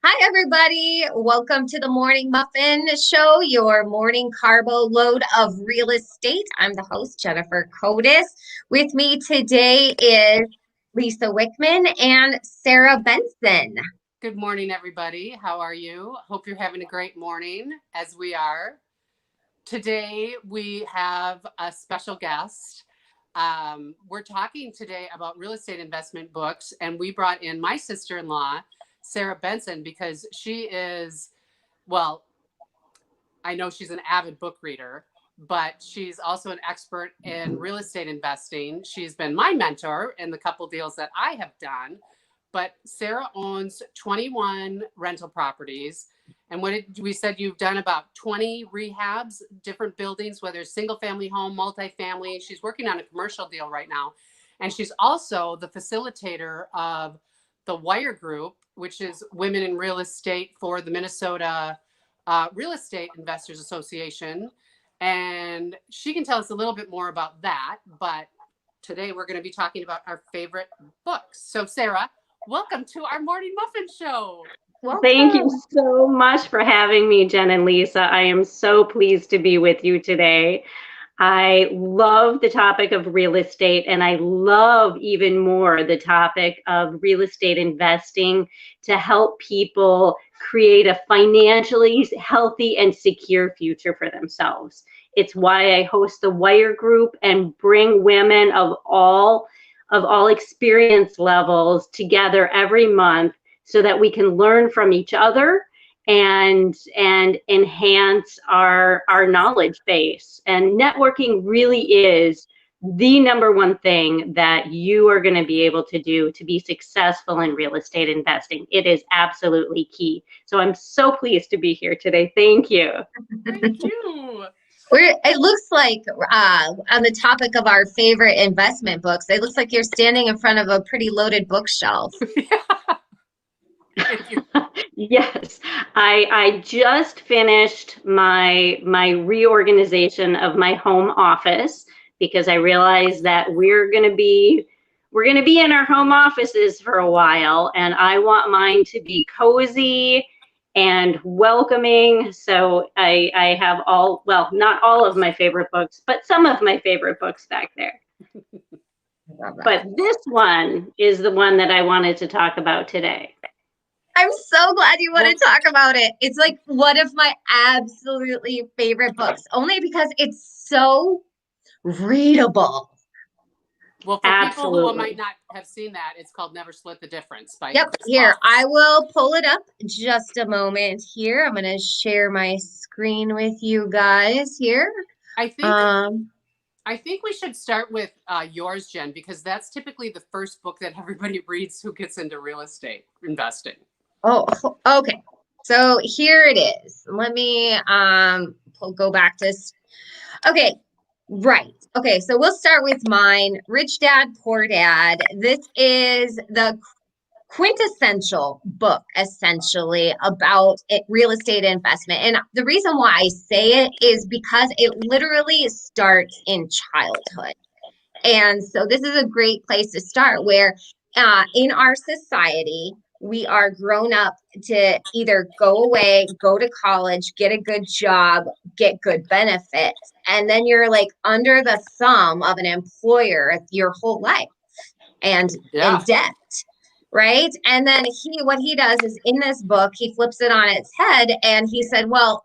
Hi, everybody. Welcome to the Morning Muffin Show, your morning carbo load of real estate. I'm the host, Jennifer Codis. With me today is Lisa Wichmann and Sarah Benson. Good morning, everybody. How are you? Hope you're having a great morning, as we are. Today, we have a special guest. We're talking today about real estate investment books, and we brought in my sister-in-law, Sarah Benson, because she is, well, I know she's an avid book reader, but she's also an expert in real estate investing. She's been my mentor in the couple deals that I have done. But Sarah owns 21 rental properties. And we said you've done about 20 rehabs, different buildings, whether it's single family home, multifamily. She's working on a commercial deal right now. And she's also the facilitator of the Wire Group, which is Women in Real Estate for the Minnesota Real Estate Investors Association. And she can tell us a little bit more about that. But today we're going to be talking about our favorite books. So Sarah, welcome to our Morning Muffin Show. Welcome. Thank you so much for having me, Jen and Lisa. I am so pleased to be with you today. I love the topic of real estate, and I love even more the topic of real estate investing to help people create a financially healthy and secure future for themselves. It's why I host the Wire Group and bring women of all experience levels together every month so that we can learn from each other and enhance our knowledge base. And networking really is the number one thing that you are going to be able to do to be successful in real estate investing. It is absolutely key. So I'm so pleased to be here today. Thank you. Thank you. It looks like on the topic of our favorite investment books, it looks like you're standing in front of a pretty loaded bookshelf. Yes, I just finished my reorganization of my home office because I realized that we're gonna be in our home offices for a while, and I want mine to be cozy and welcoming. So I have not all of my favorite books, but some of my favorite books back there. But this one is the one that I wanted to talk about today. I'm so glad you want to talk about it. It's like one of my absolutely favorite books, only because it's so readable. Well, for people who might not have seen that, it's called Never Split the Difference by Chris Here, Voss. I will pull it up just a moment here. I'm going to share my screen with you guys here. I think we should start with yours, Jen, because that's typically the first book that everybody reads who gets into real estate investing. Oh, okay. So here it is. Let me go back to. Okay, right. Okay, so we'll start with mine. Rich Dad, Poor Dad. This is the quintessential book, essentially, about real estate investment. And the reason why I say it is because it literally starts in childhood. And so this is a great place to start where in our society, we are grown up to either go away, go to college, get a good job, get good benefits, and then you're like under the thumb of an employer your whole life and in debt, right? And then what he does is in this book, he flips it on its head and he said, well,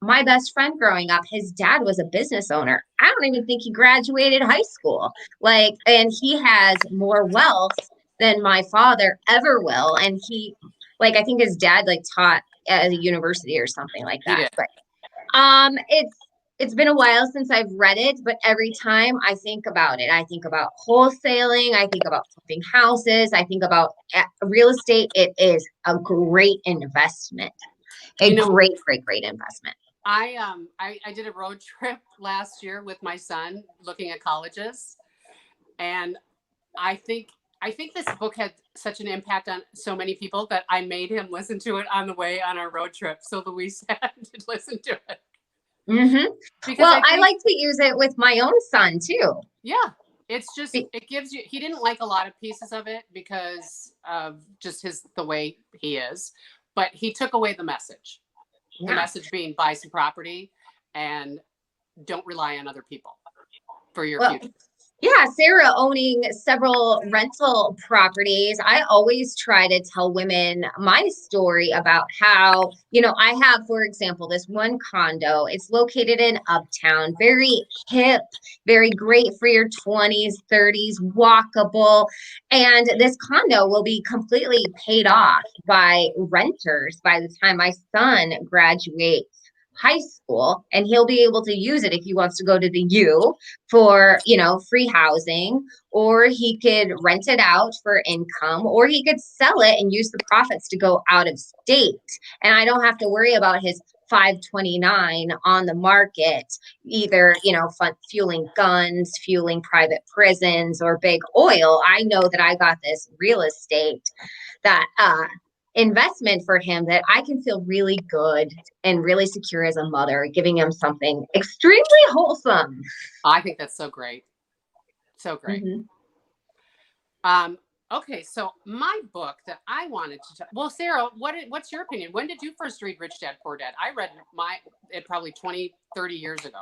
my best friend growing up, his dad was a business owner. I don't even think he graduated high school. And he has more wealth than my father ever will. And I think his dad taught at a university or something like that. But it's been a while since I've read it, but every time I think about it, I think about wholesaling, I think about flipping houses, I think about real estate. It is a great investment. Great investment. I did a road trip last year with my son looking at colleges, and I think this book had such an impact on so many people that I made him listen to it on the way on our road trip. So Louise had to listen to it. Mm-hmm. Well, I like to use it with my own son too. Yeah. It's just, it gives you, he didn't like a lot of pieces of it because of just the way he is. but he took away the message. The Yeah. message being buy some property and don't rely on other people for your Well, future. yeah, Sarah owning several rental properties. I always try to tell women my story about how, I have, for example, this one condo. It's located in Uptown, very hip, very great for your 20s, 30s, walkable. And this condo will be completely paid off by renters by the time my son graduates high school, and he'll be able to use it if he wants to go to the U for, free housing, or he could rent it out for income, or he could sell it and use the profits to go out of state. And I don't have to worry about his 529 on the market, either, fueling guns, fueling private prisons, or big oil. I know that I got this real estate that investment for him that I can feel really good and really secure as a mother, giving him something extremely wholesome. I think that's so great. So great. Mm-hmm. Okay, so my book that I wanted to well, Sarah, what's your opinion? When did you first read Rich Dad Poor Dad? I read it probably 20, 30 years ago.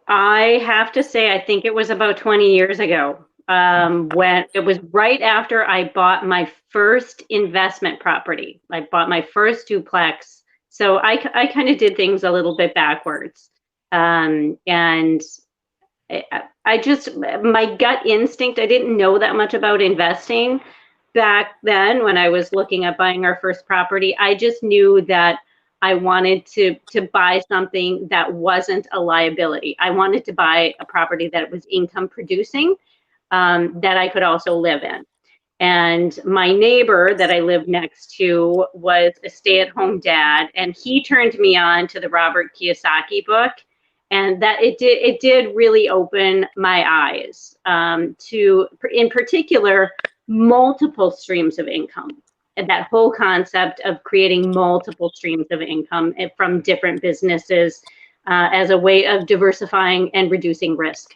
I have to say, I think it was about 20 years ago. When it was right after I bought my first investment property. I bought my first duplex. So I kind of did things a little bit backwards. And I just, my gut instinct, I didn't know that much about investing back then when I was looking at buying our first property. I just knew that I wanted to buy something that wasn't a liability. I wanted to buy a property that was income producing, that I could also live in. And my neighbor that I lived next to was a stay-at-home dad, and he turned me on to the Robert Kiyosaki book, and that it did really open my eyes to, in particular, multiple streams of income, and that whole concept of creating multiple streams of income from different businesses as a way of diversifying and reducing risk.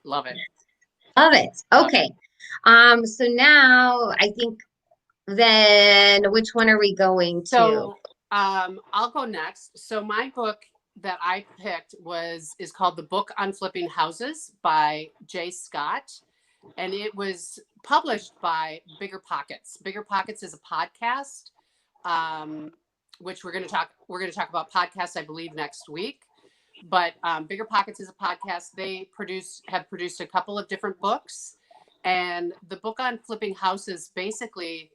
Love it. Love it. Okay. So now I think then which one are we going to? So I'll go next. So my book that I picked is called The Book on Flipping Houses by Jay Scott. And it was published by Bigger Pockets. Bigger Pockets is a podcast, which we're going to talk about podcasts, I believe, next week. But Bigger Pockets is a podcast. They have produced a couple of different books. And the book on flipping houses basically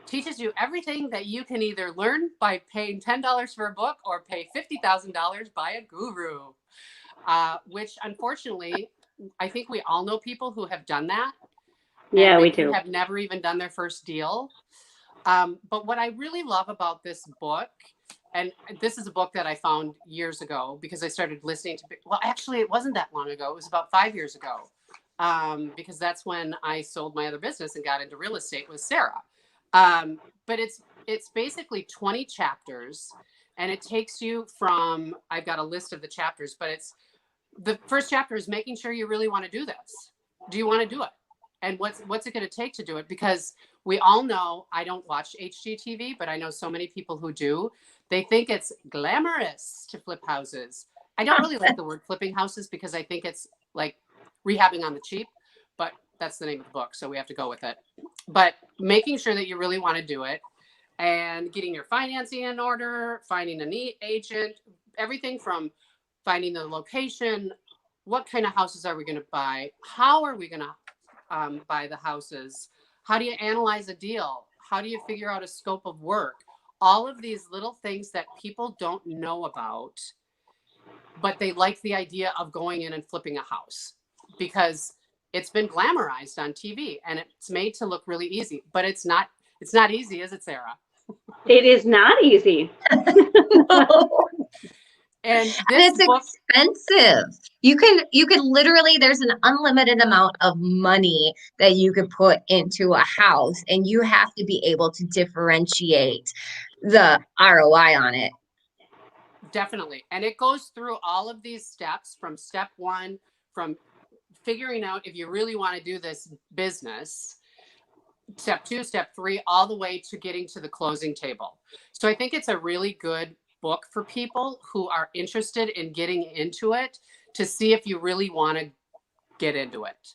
teaches you everything that you can either learn by paying $10 for a book or pay $50,000 by a guru, which unfortunately, I think we all know people who have done that. Yeah, we do. Have never even done their first deal. But what I really love about this book, and this is a book that I found years ago because I started listening to, well, actually it wasn't that long ago. It was about 5 years ago. Because that's when I sold my other business and got into real estate with Sarah. But it's basically 20 chapters, and it takes you from, I've got a list of the chapters, but the first chapter is making sure you really want to do this. Do you want to do it? And what's it going to take to do it? Because we all know, I don't watch HGTV, but I know so many people who do. They think it's glamorous to flip houses. I don't really like the word flipping houses because I think it's like rehabbing on the cheap, but that's the name of the book, so we have to go with it. But making sure that you really want to do it and getting your financing in order, finding a neat agent, everything from finding the location, what kind of houses are we going to buy, how are we going to buy the houses, how do you analyze a deal, how do you figure out a scope of work, all of these little things that people don't know about, but they like the idea of going in and flipping a house because it's been glamorized on TV and it's made to look really easy, but it's not easy, is it, Sarah? It is not easy. And it's expensive. You could literally, there's an unlimited amount of money that you could put into a house, and you have to be able to differentiate the ROI on it. Definitely. And it goes through all of these steps from step one, from figuring out if you really want to do this business, step 2, step 3, all the way to getting to the closing table. So I think it's a really good book for people who are interested in getting into it, to see if you really want to get into it.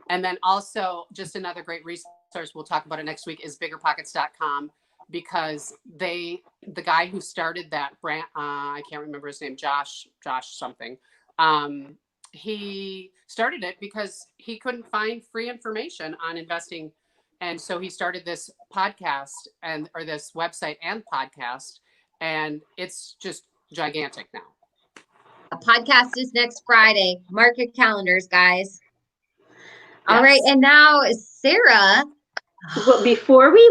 And then also, just another great resource, we'll talk about it next week, is biggerpockets.com, because the guy who started that brand, I can't remember his name, Josh something. He started it because he couldn't find free information on investing. And so he started this podcast or this website and podcast, and it's just gigantic now. A podcast is next Friday. Mark your calendars, guys. Yes. All right. And now, Sarah. Well, before we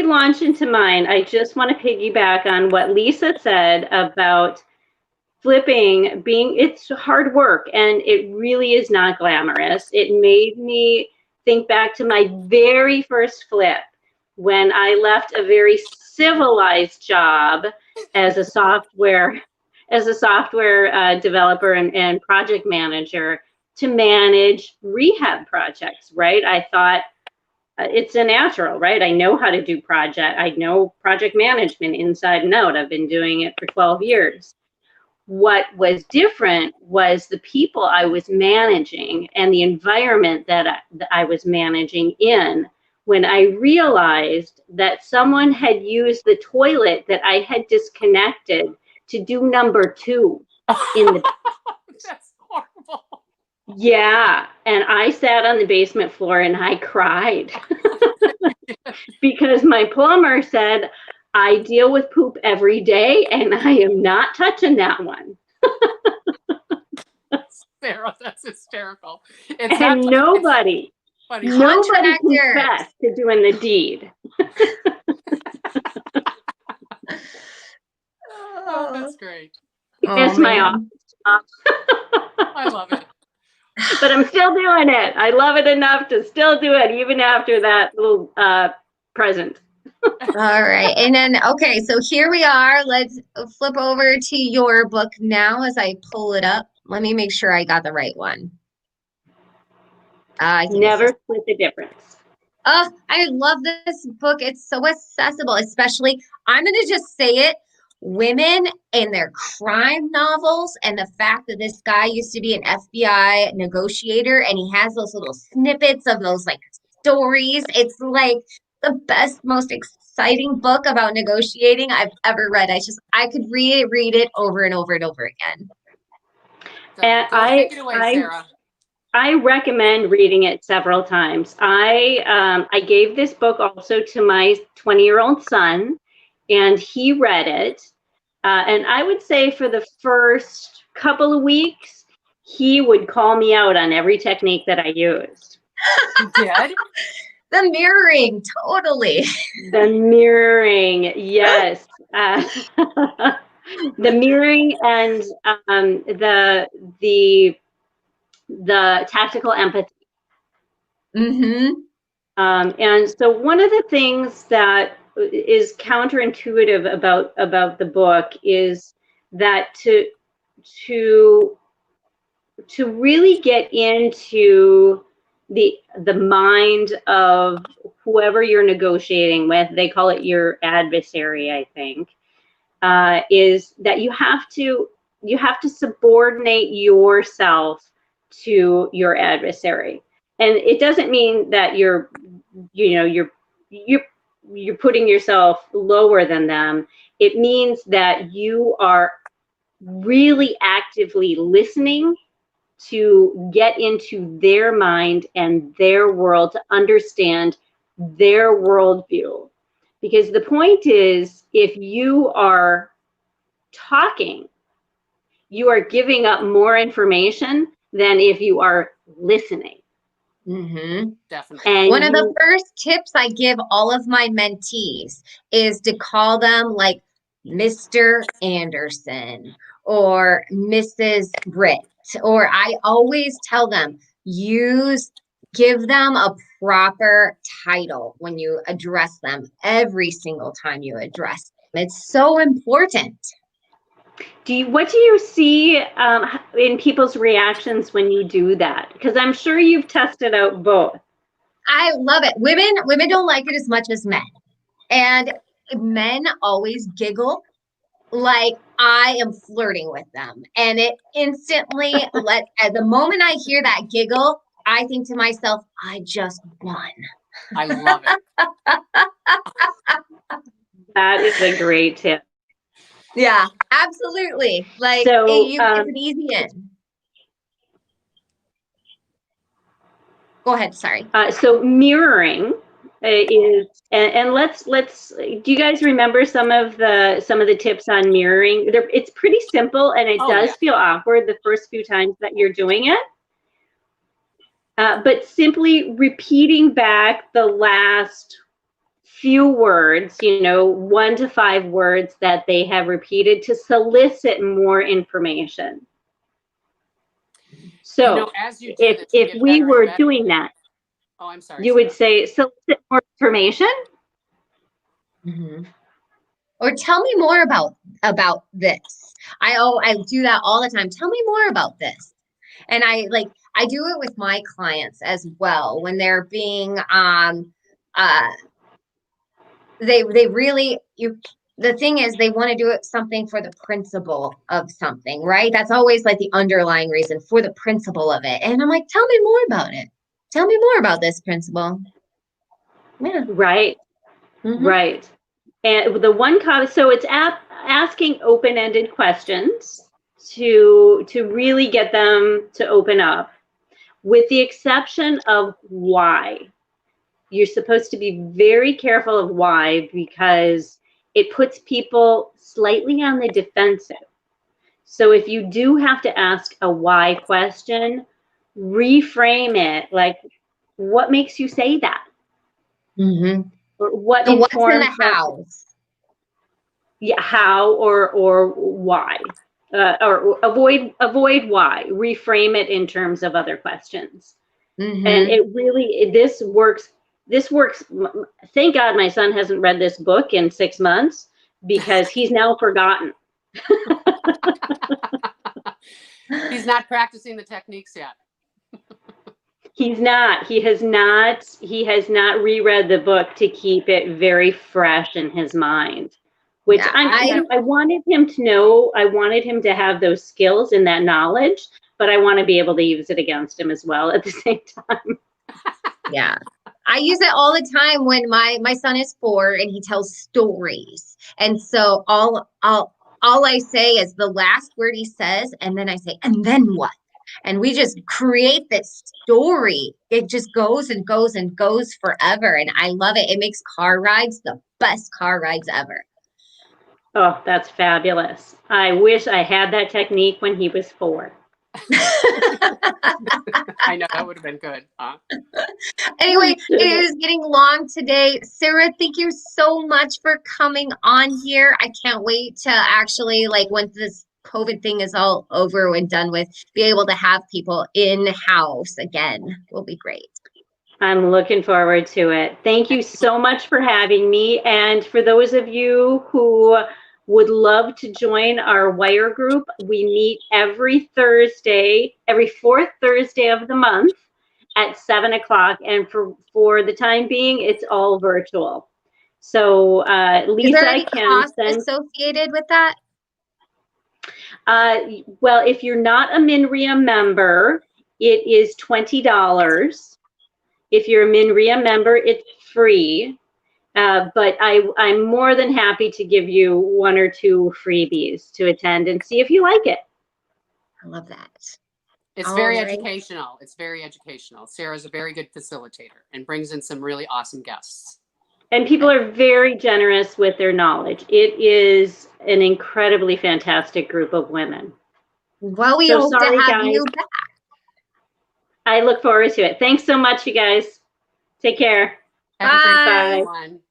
launch into mine, I just want to piggyback on what Lisa said about flipping it's hard work, and it really is not glamorous. It made me think back to my very first flip, when I left a very civilized job as a software developer and project manager to manage rehab projects, right? I thought it's a natural, right? I know how to do I know project management inside and out. I've been doing it for 12 years. What was different was the people I was managing and the environment that I was managing in, when I realized that someone had used the toilet that I had disconnected to do number 2 in the That's horrible. Yeah, and I sat on the basement floor and I cried because my plumber said, I deal with poop every day and I am not touching that one. Sarah, that's hysterical. And nobody confessed to doing the deed. Oh, that's great. It's my office. I love it. But I'm still doing it. I love it enough to still do it, even after that little present. All right. And then, okay, so here we are. Let's flip over to your book now as I pull it up. Let me make sure I got the right one. Never Split the Difference. Oh, I love this book. It's so accessible, especially, I'm going to just say it, women and their crime novels, and the fact that this guy used to be an FBI negotiator and he has those little snippets of those like stories. It's like the best, most exciting book about negotiating I've ever read. I could reread it over and over and over again. And take it away, Sarah. I recommend reading it several times. I gave this book also to my 20-year-old son, and he read it. And I would say for the first couple of weeks, he would call me out on every technique that I used. He did? The mirroring, totally. The mirroring, yes. The mirroring and the tactical empathy. Mm-hmm. And so one of the things that is counterintuitive about the book is that to really get into the mind of whoever you're negotiating with, they call it your adversary, I think, is that you have to subordinate yourself to your adversary. And it doesn't mean that you're putting yourself lower than them. It means that you are really actively listening to get into their mind and their world, to understand their worldview. Because the point is, if you are talking, you are giving up more information than if you are listening. Mm-hmm. Definitely. And one of the first tips I give all of my mentees is to call them like Mr. Anderson or Mrs. Britt, or I always tell them, give them a proper title when you address them every single time you address them. It's so important. What do you see in people's reactions when you do that? Because I'm sure you've tested out both. I love it. Women don't like it as much as men. And men always giggle like I am flirting with them. And it instantly at the moment I hear that giggle, I think to myself, I just won. I love it. That is a great tip. Yeah, absolutely. Like So, it's an easy in. Go ahead. Sorry. So mirroring is, and let's. Do you guys remember some of the tips on mirroring? It's pretty simple, and it does feel awkward the first few times that you're doing it. But simply repeating back the last few words, 1 to 5 words that they have repeated to solicit more information. So as you do if we were doing that, oh, I'm sorry. You would say solicit more information. Mm-hmm. Or tell me more about this. I do that all the time. Tell me more about this. And I do it with my clients as well when they're being they really the thing is they want to do it something for the principle of something, right? That's always like the underlying reason for the principle of it. And I'm like, tell me more about it. Tell me more about this principle. Yeah. Right. Mm-hmm. Right. And the one comment, so it's asking open-ended questions to really get them to open up, with the exception of why. You're supposed to be very careful of why, because it puts people slightly on the defensive. So if you do have to ask a why question, reframe it like, what makes you say that? Mm-hmm. Or what so what's in the that, house? Yeah, how or why? Or avoid why. Reframe it in terms of other questions. Mm-hmm. And it really, this works. Thank God my son hasn't read this book in 6 months, because he's now forgotten. He's not practicing the techniques yet. He's not. He has not reread the book to keep it very fresh in his mind. Which I wanted him to know. I wanted him to have those skills and that knowledge, but I want to be able to use it against him as well at the same time. Yeah. I use it all the time when my son is 4 and he tells stories. And so all I say is the last word he says, and then I say, and then what? And we just create this story. It just goes and goes and goes forever. And I love it. It makes car rides the best car rides ever. Oh, that's fabulous. I wish I had that technique when he was 4. I know, that would have been good. Huh? Anyway, it is getting long today. Sarah, thank you so much for coming on here. I can't wait to actually, once this COVID thing is all over and done with, be able to have people in-house again. Will be great. I'm looking forward to it. Thank you so much for having me. And for those of you who would love to join our Wire group, we meet every Thursday, every 4th Thursday of the month at 7 o'clock. And for the time being, it's all virtual. So Lisa, is there any cost associated with that? Well, if you're not a MinRIA member, it is $20. If you're a MinRIA member, it's free. But I'm more than happy to give you 1 or 2 freebies to attend and see if you like it. I love that. It's very educational. It's very educational. Sarah's a very good facilitator and brings in some really awesome guests. And people are very generous with their knowledge. It is an incredibly fantastic group of women. Well, we hope to have you back. I look forward to it. Thanks so much, you guys. Take care. Have a great day, everyone.